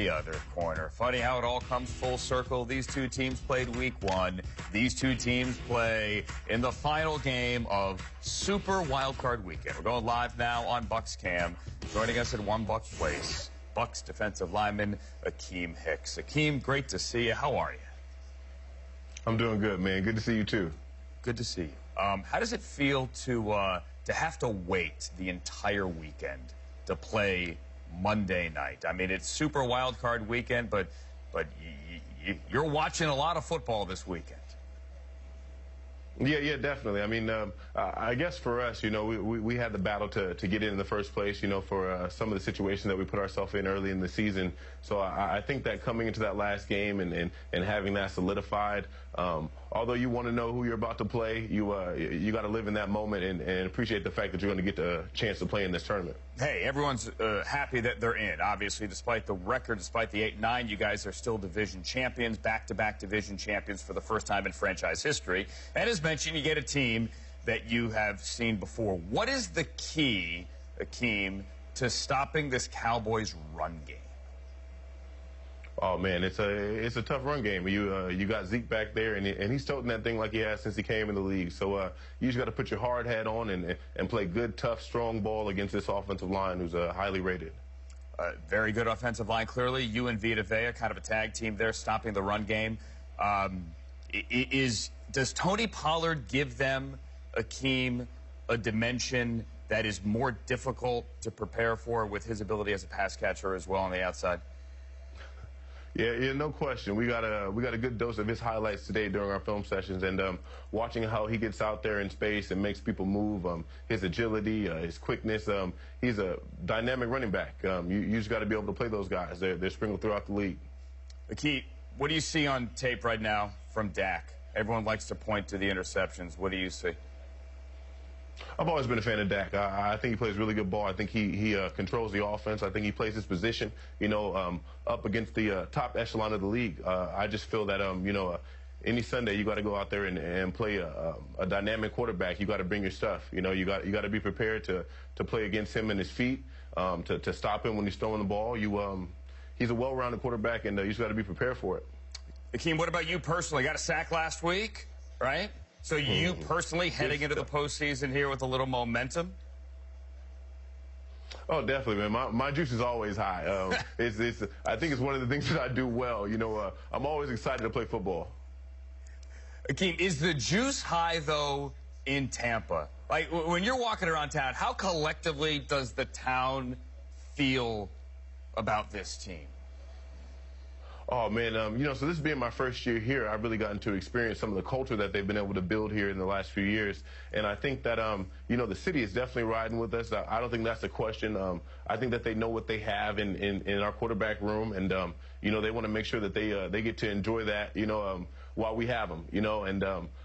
The other corner. Funny how it all comes full circle. These two teams played week 1. These two teams play in the final game of Super Wildcard Weekend. We're going live now on Bucs Cam. Joining us at One Buck Place, Bucs defensive lineman Akiem Hicks. Akiem, great to see you. How are you? I'm doing good, man. Good to see you too. Good to see you. How does it feel to have to wait the entire weekend to play Monday night? I mean, it's Super Wildcard Weekend, but you're watching a lot of football this weekend. Yeah, definitely. I mean, I guess for us, you know, we had the battle to get in the first place, you know, for some of the situations that we put ourselves in early in the season. So I think that coming into that last game and having that solidified, although you want to know who you're about to play, you got to live in that moment and appreciate the fact that you're going to get the chance to play in this tournament. Hey, everyone's happy that they're in. Obviously, despite the record, despite the 8-9, you guys are still division champions, back-to-back division champions for the first time in franchise history. And as mentioned, you get a team that you have seen before. What is the key, Akiem, to stopping this Cowboys run game? Oh man, it's a tough run game. You got Zeke back there, and he's toting that thing like he has since he came in the league. So you just got to put your hard hat on and play good, tough, strong ball against this offensive line, who's highly rated. Very good offensive line, clearly. You and Vita Vea, kind of a tag team there, stopping the run game. Does Tony Pollard give them, Akiem, a dimension that is more difficult to prepare for with his ability as a pass catcher as well on the outside? Yeah, no question. We got a good dose of his highlights today during our film sessions, and watching how he gets out there in space and makes people move, his agility, his quickness. He's a dynamic running back. You just got to be able to play those guys. They're sprinkled throughout the league. Akiem, what do you see on tape right now from Dak? Everyone likes to point to the interceptions. What do you see? I've always been a fan of Dak. I think he plays really good ball. I think he controls the offense. I think he plays his position, you know, up against the top echelon of the league. I just feel that, you know, any Sunday you got to go out there and play a dynamic quarterback. You got to bring your stuff. You know, you got to be prepared to play against him and his feet, to stop him when he's throwing the ball. He's a well-rounded quarterback, and you just got to be prepared for it. Akiem, what about you personally? Got a sack last week, right? So you personally heading into the postseason here with a little momentum? Oh, definitely, man. My juice is always high. I think it's one of the things that I do well. You know, I'm always excited to play football. Akiem, is the juice high, though, in Tampa? Like, when you're walking around town, how collectively does the town feel about this team? Oh, man, you know, so this being my first year here, I've really gotten to experience some of the culture that they've been able to build here in the last few years. And I think that, you know, the city is definitely riding with us. I don't think that's a question. I think that they know what they have in our quarterback room. And, you know, they want to make sure that they get to enjoy that, you know, while we have them, you know. And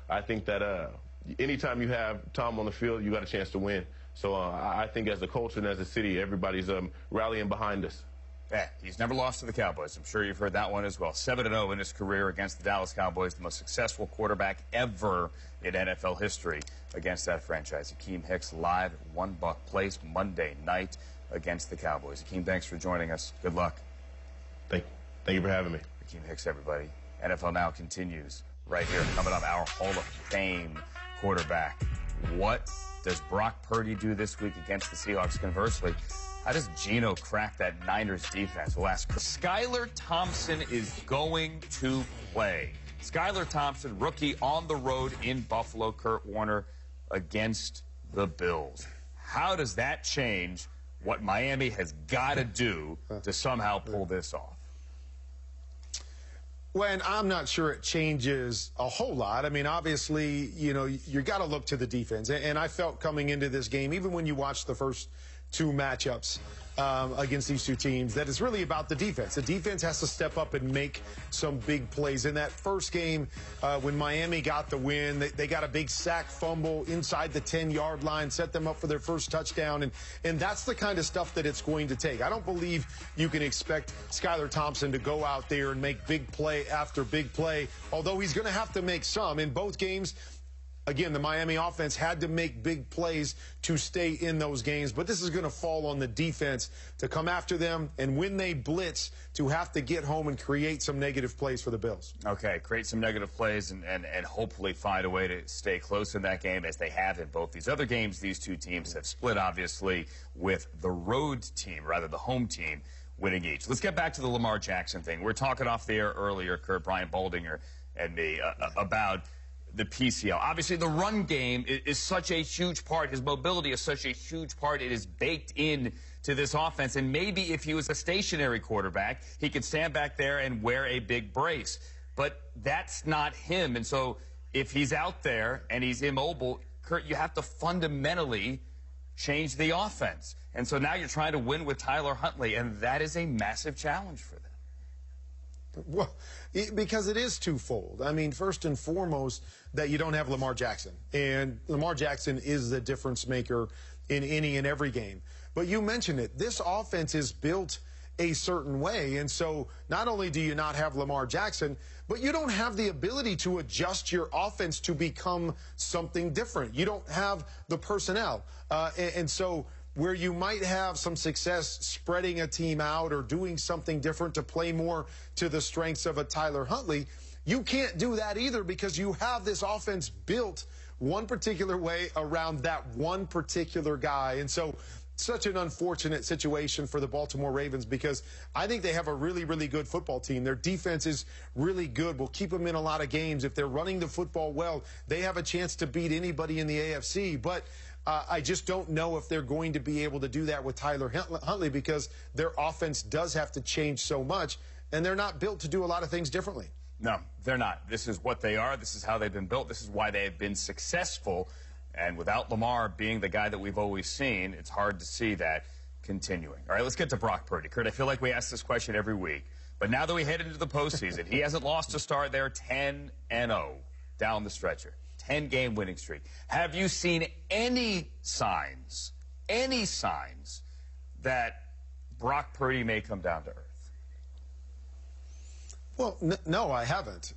I think that anytime you have Tom on the field, you got a chance to win. So I think as a culture and as a city, everybody's rallying behind us. Yeah, he's never lost to the Cowboys. I'm sure you've heard that one as well. 7-0 in his career against the Dallas Cowboys, the most successful quarterback ever in NFL history against that franchise. Akiem Hicks live at One Buck Place Monday night against the Cowboys. Akiem, thanks for joining us. Good luck. Thank you for having me. Akiem Hicks, everybody. NFL Now continues right here. Coming up, our Hall of Fame quarterback. What does Brock Purdy do this week against the Seahawks? Conversely, how does Geno crack that Niners defense? We'll ask. Skylar Thompson is going to play. Skylar Thompson, rookie on the road in Buffalo. Kurt Warner against the Bills. How does that change what Miami has got to do to somehow pull this off? Well, and I'm not sure it changes a whole lot. I mean, obviously, you know, you got to look to the defense. And I felt coming into this game, even when you watch the first two matchups against these two teams, that it's really about the defense. The defense has to step up and make some big plays. In that first game, when Miami got the win, they got a big sack fumble inside the 10-yard line, set them up for their first touchdown, and that's the kind of stuff that it's going to take. I don't believe you can expect Skylar Thompson to go out there and make big play after big play, although he's going to have to make some. In both games, again, the Miami offense had to make big plays to stay in those games, but this is going to fall on the defense to come after them, and when they blitz, to have to get home and create some negative plays for the Bills. Okay, create some negative plays and hopefully find a way to stay close in that game as they have in both these other games. These two teams have split, obviously, with the road team, rather the home team, winning each. Let's get back to the Lamar Jackson thing. We're talking off the air earlier, Kurt, Brian Boldinger and me, about the PCL. Obviously, the run game is such a huge part. His mobility is such a huge part. It is baked in to this offense. And maybe if he was a stationary quarterback, he could stand back there and wear a big brace. But that's not him. And so if he's out there and he's immobile, Kurt, you have to fundamentally change the offense. And so now you're trying to win with Tyler Huntley, and that is a massive challenge for them. Well, because it is twofold. I mean, first and foremost, that you don't have Lamar Jackson. And Lamar Jackson is the difference maker in any and every game. But you mentioned it. This offense is built a certain way. And so not only do you not have Lamar Jackson, but you don't have the ability to adjust your offense to become something different. You don't have the personnel. And so where you might have some success spreading a team out or doing something different to play more to the strengths of a Tyler Huntley, you can't do that either because you have this offense built one particular way around that one particular guy. And so such an unfortunate situation for the Baltimore Ravens because I think they have a really, really good football team. Their defense is really good. Will keep them in a lot of games. If they're running the football well, they have a chance to beat anybody in the AFC. But I just don't know if they're going to be able to do that with Tyler Huntley because their offense does have to change so much, and they're not built to do a lot of things differently. No, they're not. This is what they are. This is how they've been built. This is why they have been successful. And without Lamar being the guy that we've always seen, it's hard to see that continuing. All right, let's get to Brock Purdy. Kurt, I feel like we ask this question every week. But now that we head into the postseason, he hasn't lost a start there, 10-0 down the stretcher. 10-game winning streak. Have you seen any signs that Brock Purdy may come down to earth? Well, no, I haven't.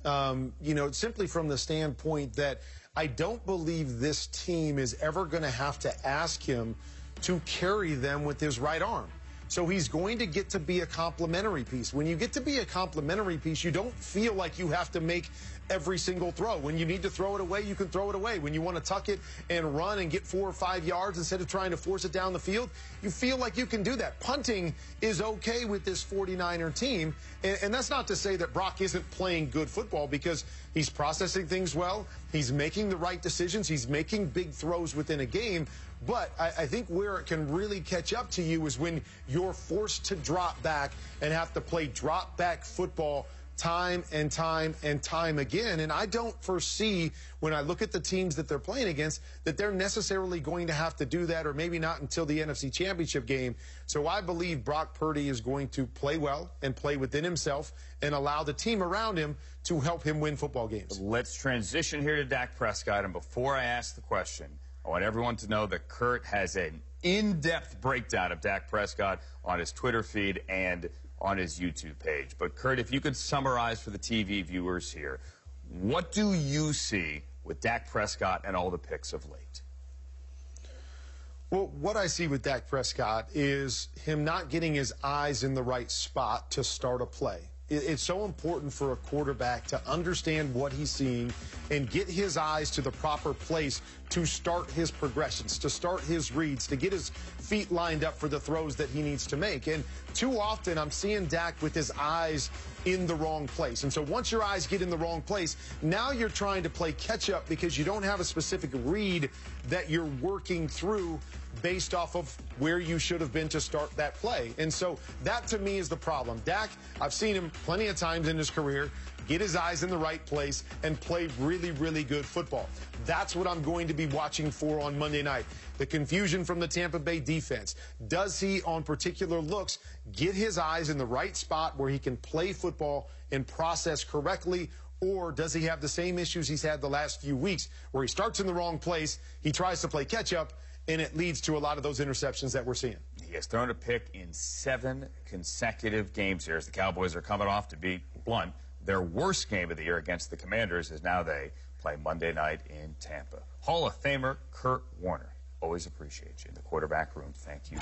You know, simply from the standpoint that I don't believe this team is ever going to have to ask him to carry them with his right arm. So he's going to get to be a complementary piece. When you get to be a complementary piece, you don't feel like you have to make every single throw. When you need to throw it away, you can throw it away. When you want to tuck it and run and get 4 or 5 yards instead of trying to force it down the field, you feel like you can do that. Punting is okay with this 49er team. And that's not to say that Brock isn't playing good football because he's processing things well. He's making the right decisions. He's making big throws within a game. But I think where it can really catch up to you is when you're forced to drop back and have to play drop back football time and time and time again. And I don't foresee, when I look at the teams that they're playing against, that they're necessarily going to have to do that, or maybe not until the NFC Championship game. So I believe Brock Purdy is going to play well and play within himself and allow the team around him to help him win football games. Let's transition here to Dak Prescott. And before I ask the question, I want everyone to know that Kurt has an in-depth breakdown of Dak Prescott on his Twitter feed and on his YouTube page. But, Kurt, if you could summarize for the TV viewers here, what do you see with Dak Prescott and all the picks of late? Well, what I see with Dak Prescott is him not getting his eyes in the right spot to start a play. It's so important for a quarterback to understand what he's seeing and get his eyes to the proper place to start his progressions, to start his reads, to get his feet lined up for the throws that he needs to make. And too often I'm seeing Dak with his eyes in the wrong place. And so once your eyes get in the wrong place, now you're trying to play catch up because you don't have a specific read that you're working through based off of where you should have been to start that play. And so that, to me, is the problem. Dak, I've seen him plenty of times in his career get his eyes in the right place and play really, really good football. That's what I'm going to be watching for on Monday night. The confusion from the Tampa Bay defense. Does he, on particular looks, get his eyes in the right spot where he can play football and process correctly? Or does he have the same issues he's had the last few weeks where he starts in the wrong place, he tries to play catch up, and it leads to a lot of those interceptions that we're seeing? He has thrown a pick in 7 consecutive games here as the Cowboys are coming off, to be blunt, their worst game of the year against the Commanders, as now they play Monday night in Tampa. Hall of Famer Kurt Warner. Always appreciate you in the quarterback room. Thank you.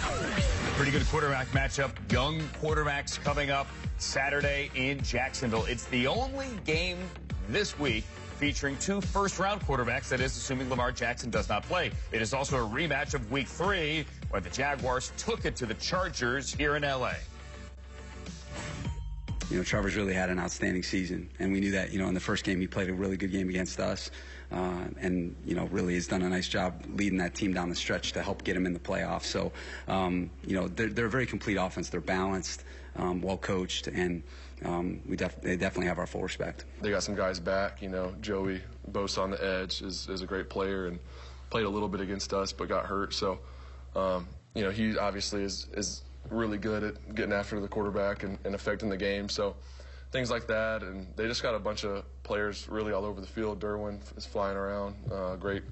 Pretty good quarterback matchup. Young quarterbacks coming up Saturday in Jacksonville. It's the only game this week featuring 2 first-round quarterbacks, that is, assuming Lamar Jackson does not play. It is also a rematch of Week 3, where the Jaguars took it to the Chargers here in L.A. You know, Trevor's really had an outstanding season, and we knew that, you know, in the first game he played a really good game against us, and, you know, really has done a nice job leading that team down the stretch to help get him in the playoffs. So, you know, they're a very complete offense. They're balanced, well coached, and they definitely have our full respect. They got some guys back. You know, Joey Bosa on the edge is a great player and played a little bit against us but got hurt. So, you know, he obviously is really good at getting after the quarterback and affecting the game. So things like that. And they just got a bunch of players really all over the field. Derwin is flying around. Great